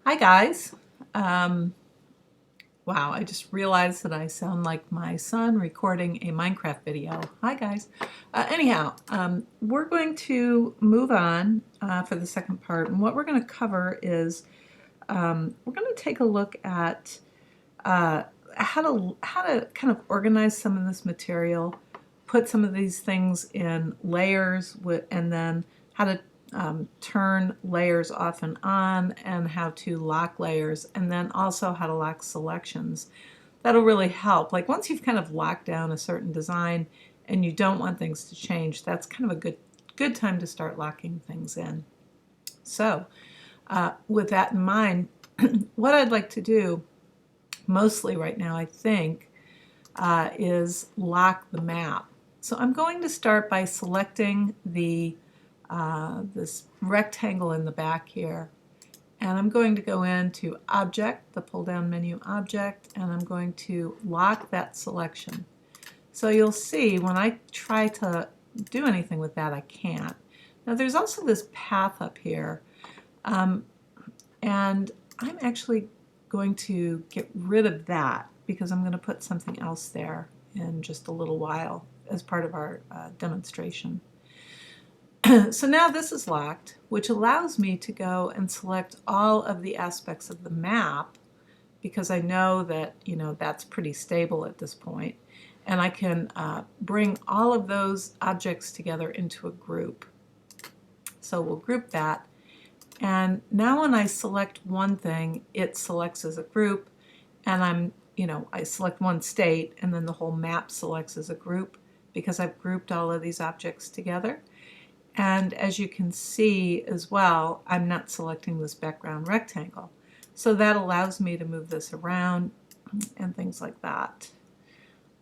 Hi guys. Um, wow, I just realized that I sound like my son recording a Minecraft video. Hi guys. Anyhow, we're going to move on for the second part, and what we're going to cover is we're going to take a look at uh, how to kind of organize some of this material, put some of these things in layers, and then how to turn layers off and on, and how to lock layers, and then also how to lock selections. That'll really help. Like once you've kind of locked down a certain design and you don't want things to change, that's kind of a good time to start locking things in. So with that in mind, what I'd like to do mostly right now, I think, is lock the map. So I'm going to start by selecting this rectangle in the back here, and I'm going to go into Object, the pull-down menu Object, and I'm going to lock that selection. So you'll see when I try to do anything with that, I can't. Now there's also this path up here, and I'm actually going to get rid of that because I'm going to put something else there in just a little while as part of our demonstration. So now this is locked, which allows me to go and select all of the aspects of the map because I know that, that's pretty stable at this point. And I can bring all of those objects together into a group. So we'll group that. And now when I select one thing, it selects as a group, and I select one state, and then the whole map selects as a group because I've grouped all of these objects together. And as you can see as well, I'm not selecting this background rectangle. So that allows me to move this around and things like that.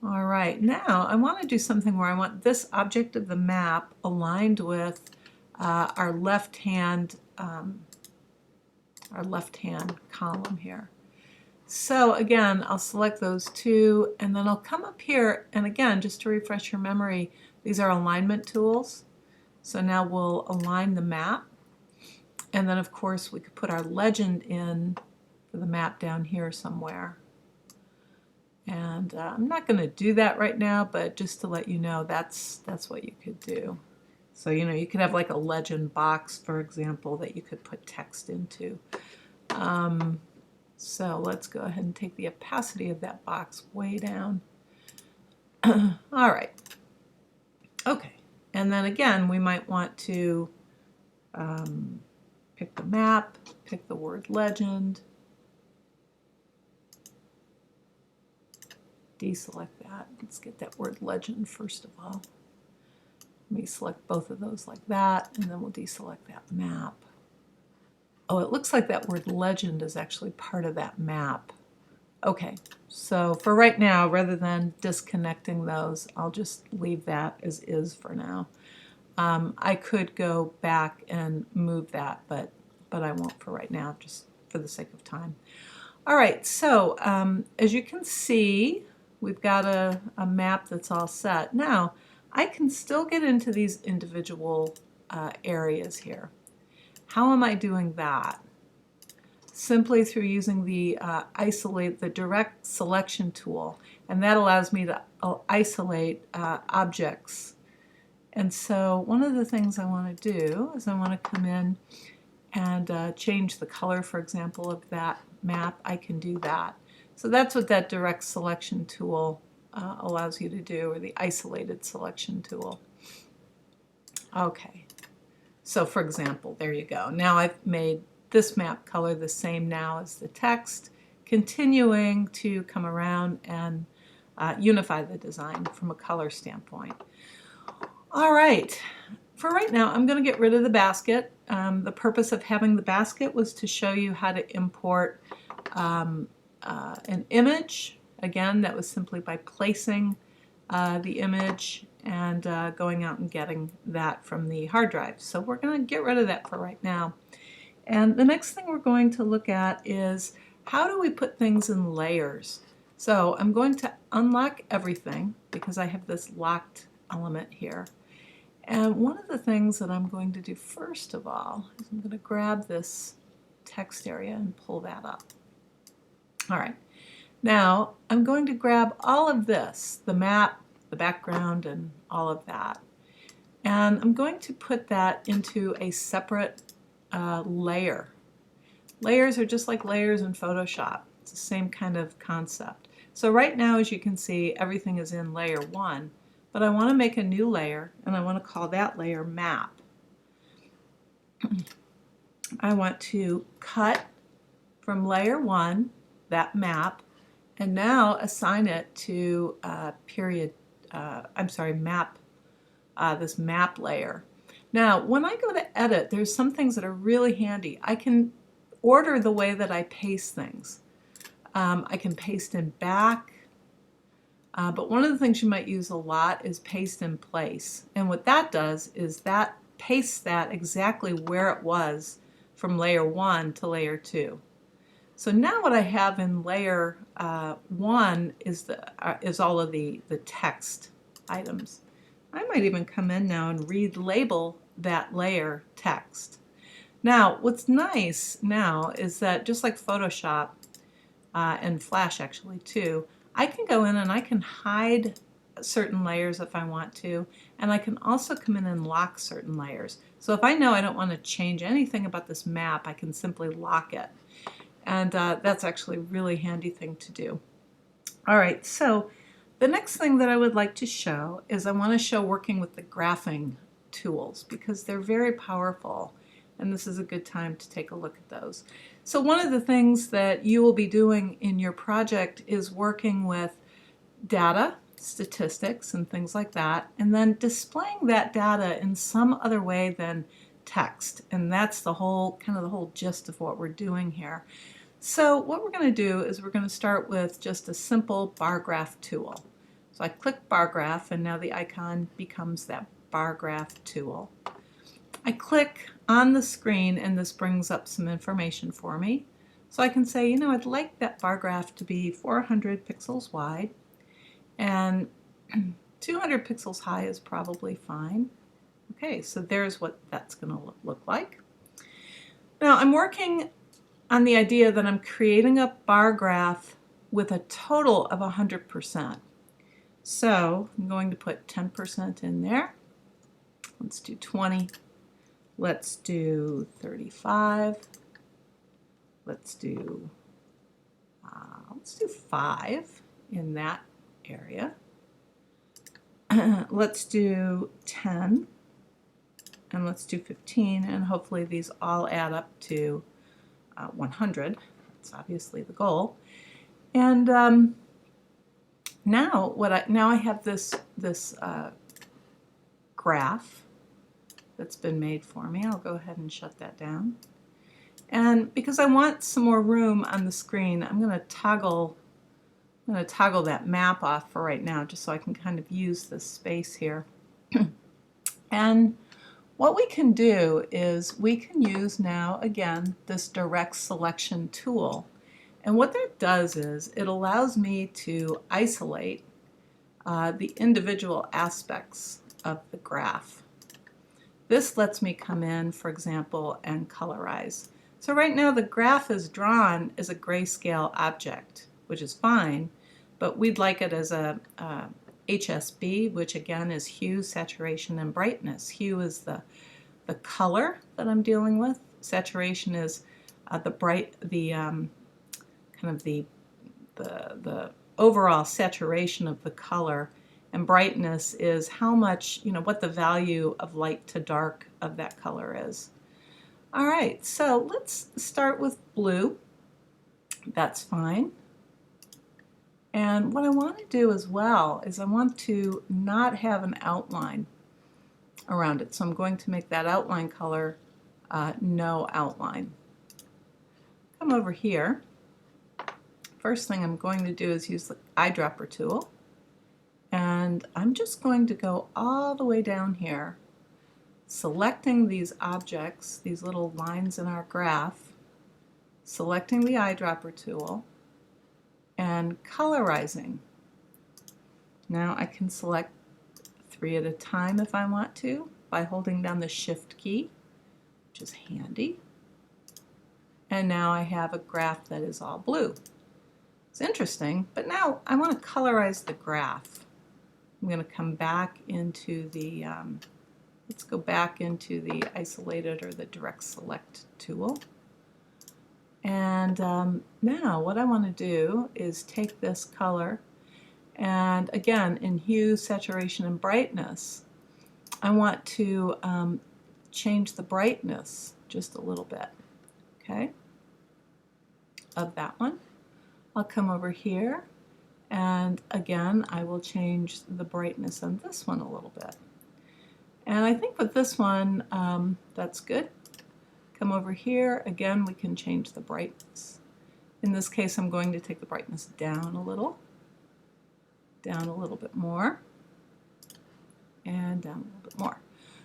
All right, now I want to do something where I want this object of the map aligned with our left-hand column here. So again, I'll select those two, and then I'll come up here, and again, just to refresh your memory, these are alignment tools. So now we'll align the map, and then of course we could put our legend in for the map down here somewhere. And I'm not going to do that right now, but just to let you know, that's what you could do. So you could have like a legend box, for example, that you could put text into. So let's go ahead and take the opacity of that box way down. All right. Okay. And then again, we might want to pick the map, pick the word legend, deselect that. Let's get that word legend first of all. Let me select both of those like that, and then we'll deselect that map. Oh, it looks like that word legend is actually part of that map. Okay, so for right now, rather than disconnecting those, I'll just leave that as is for now. I could go back and move that, but I won't for right now, just for the sake of time. All right, so as you can see, we've got a map that's all set. Now, I can still get into these individual areas here. How am I doing that? Simply through using the direct selection tool, and that allows me to isolate objects. And so one of the things I want to do is I want to come in and change the color, for example, of that map. I can do that. So that's what that direct selection tool allows you to do, or the isolated selection tool. Okay, so for example, there you go. Now I've made this map color the same now as the text, continuing to come around and unify the design from a color standpoint. All right, for right now, I'm going to get rid of the basket. The purpose of having the basket was to show you how to import an image. Again, that was simply by placing the image and going out and getting that from the hard drive. So we're going to get rid of that for right now. And the next thing we're going to look at is how do we put things in layers. So I'm going to unlock everything because I have this locked element here. And one of the things that I'm going to do first of all is I'm going to grab this text area and pull that up. All right, now I'm going to grab all of this, the map, the background, and all of that, and I'm going to put that into a separate layer. Layers are just like layers in Photoshop. It's the same kind of concept. So right now, as you can see, everything is in layer 1, but I want to make a new layer, and I want to call that layer Map. I want to cut from layer 1, that map, and now assign it to map, this map layer. Now, when I go to edit, there's some things that are really handy. I can order the way that I paste things. I can paste in back, but one of the things you might use a lot is paste in place. And what that does is that pastes that exactly where it was from layer 1 to layer 2. So now what I have in layer 1 is all of the text items. I might even come in now and relabel that layer text. Now, what's nice now is that just like Photoshop and Flash actually too, I can go in and I can hide certain layers if I want to, and I can also come in and lock certain layers. So if I know I don't want to change anything about this map, I can simply lock it. And that's actually a really handy thing to do. All right, so the next thing that I would like to show is I want to show working with the graphing tools because they're very powerful, and this is a good time to take a look at those. So one of the things that you will be doing in your project is working with data, statistics, and things like that, and then displaying that data in some other way than text. And that's the whole gist of what we're doing here. So what we're going to do is we're going to start with just a simple bar graph tool. So I click bar graph, and now the icon becomes that bar graph tool. I click on the screen, and this brings up some information for me. So I can say, you know, I'd like that bar graph to be 400 pixels wide, and 200 pixels high is probably fine. Okay, so there's what that's going to look like. Now I'm working on the idea that I'm creating a bar graph with a total of 100%. So I'm going to put 10% in there. Let's do 20. Let's do 35. Let's do 5 in that area. Let's do 10, and let's do 15, and hopefully these all add up to 100. That's obviously the goal. And now I have this graph that's been made for me. I'll go ahead and shut that down. And because I want some more room on the screen, I'm going to toggle that map off for right now, just so I can kind of use this space here. And what we can do is we can use now, again, this direct selection tool. And what that does is it allows me to isolate the individual aspects of the graph. This lets me come in, for example, and colorize. So right now the graph is drawn as a grayscale object, which is fine, but we'd like it as a HSB, which again is hue, saturation, and brightness. Hue is the color that I'm dealing with. Saturation is the overall saturation of the color, and brightness is how much, what the value of light to dark of that color is. All right, so let's start with blue. That's fine. And what I want to do as well is I want to not have an outline around it. So I'm going to make that outline color no outline. Come over here. First thing I'm going to do is use the eyedropper tool. And I'm just going to go all the way down here, selecting these objects, these little lines in our graph, selecting the eyedropper tool, and colorizing. Now I can select 3 at a time if I want to by holding down the Shift key, which is handy. and now I have a graph that is all blue. It's interesting, but now I want to colorize the graph. I'm going to come back into the, let's go back into the isolated or the direct select tool. And now what I want to do is take this color, and again, in hue, saturation, and brightness, I want to change the brightness just a little bit, okay, of that one. I'll come over here, and again, I will change the brightness on this one a little bit. And I think with this one, that's good. Come over here, again, we can change the brightness. In this case, I'm going to take the brightness down a little bit more, and down a little bit more.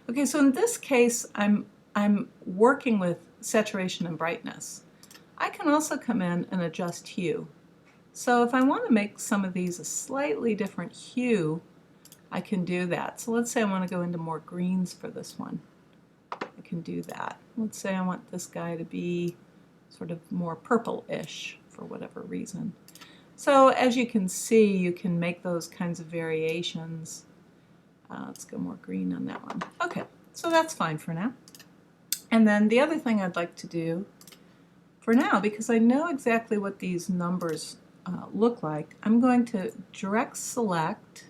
Okay, so in this case, I'm working with saturation and brightness. I can also come in and adjust hue. So if I want to make some of these a slightly different hue, I can do that. So let's say I want to go into more greens for this one. I can do that. Let's say I want this guy to be sort of more purple-ish for whatever reason. So as you can see, you can make those kinds of variations. Let's go more green on that one. Okay, so that's fine for now. And then the other thing I'd like to do for now, because I know exactly what these numbers look like, I'm going to direct select.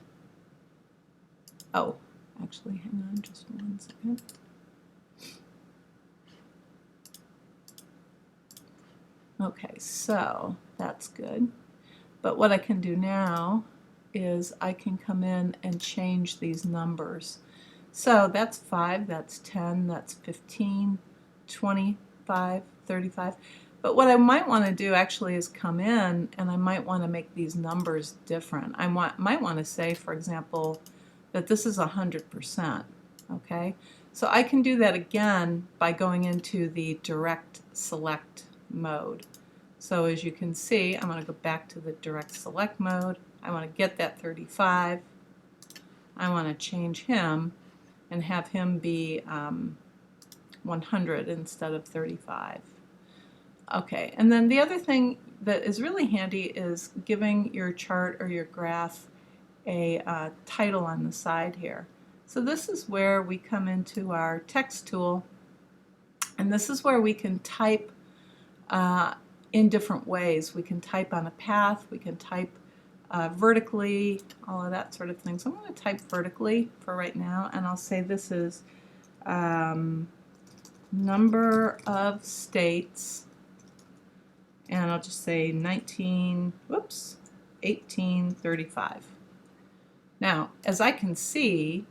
Oh, actually, hang on just 1 second. Okay, so that's good. But what I can do now is I can come in and change these numbers. So that's 5, that's 10, that's 15, 25, 35. But what I might want to do actually is come in and I might want to make these numbers different. I might want to say, for example, that this is 100%. Okay, so I can do that again by going into the direct select mode. So as you can see, I'm going to go back to the direct select mode. I want to get that 35. I want to change him and have him be 100 instead of 35. Okay, and then the other thing that is really handy is giving your chart or your graph a title on the side here. So this is where we come into our text tool, and this is where we can type in different ways. We can type on a path, we can type vertically, all of that sort of thing. So I'm going to type vertically for right now, and I'll say this is number of states, and I'll just say 1835. Now, as I can see,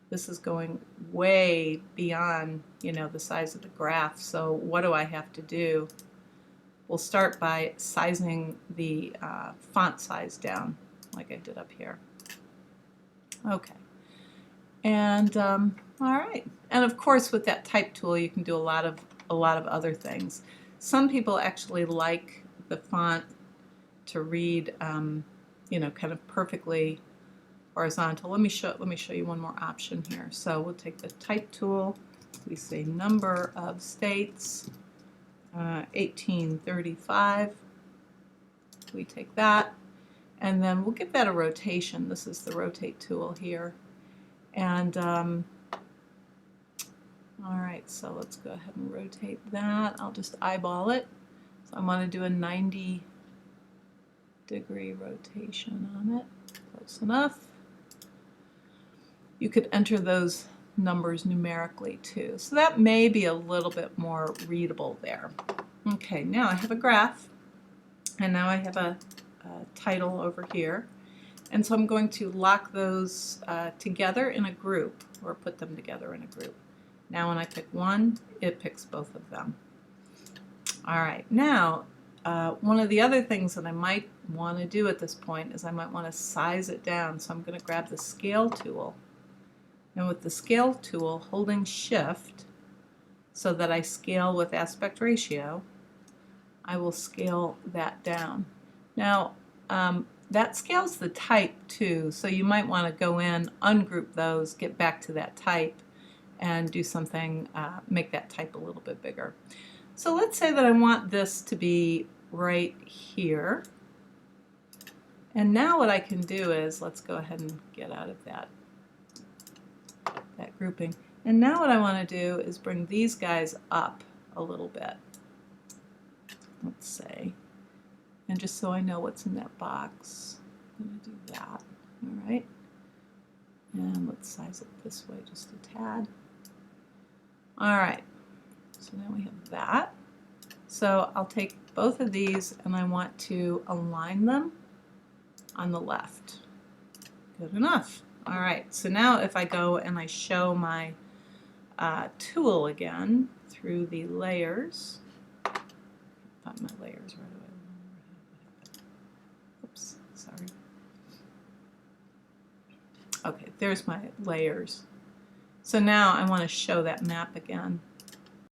this is going way beyond, the size of the graph. So what do I have to do? We'll start by sizing the font size down, like I did up here. Okay. And all right. And of course, with that type tool, you can do a lot of other things. Some people actually like the font to read, kind of perfectly horizontal. Let me show you one more option here. So we'll take the type tool. We say number of states, 1835. We take that, and then we'll give that a rotation. This is the rotate tool here. And all right, so let's go ahead and rotate that. I'll just eyeball it. So I want to do a 90-degree rotation on it. Close enough. You could enter those numbers numerically too. So that may be a little bit more readable there. Okay, now I have a graph, and now I have a title over here. And so I'm going to lock those together in a group, or put them together in a group. Now when I pick one, it picks both of them. All right, now one of the other things that I might want to do at this point is I might want to size it down. So I'm going to grab the scale tool. And with the scale tool, holding shift so that I scale with aspect ratio, I will scale that down. Now that scales the type too, so you might want to go in, ungroup those, get back to that type, and do something, make that type a little bit bigger. So let's say that I want this to be right here. And now what I can do is, let's go ahead and get out of that grouping. And now what I want to do is bring these guys up a little bit. Let's say. And just so I know what's in that box, I'm going to do that. All right. And let's size it this way just a tad. All right. So now we have that. So I'll take both of these and I want to align them on the left. Good enough. All right, so now if I go and I show my tool again through the layers, find my layers right away. Oops, sorry. Okay, there's my layers. So now I want to show that map again.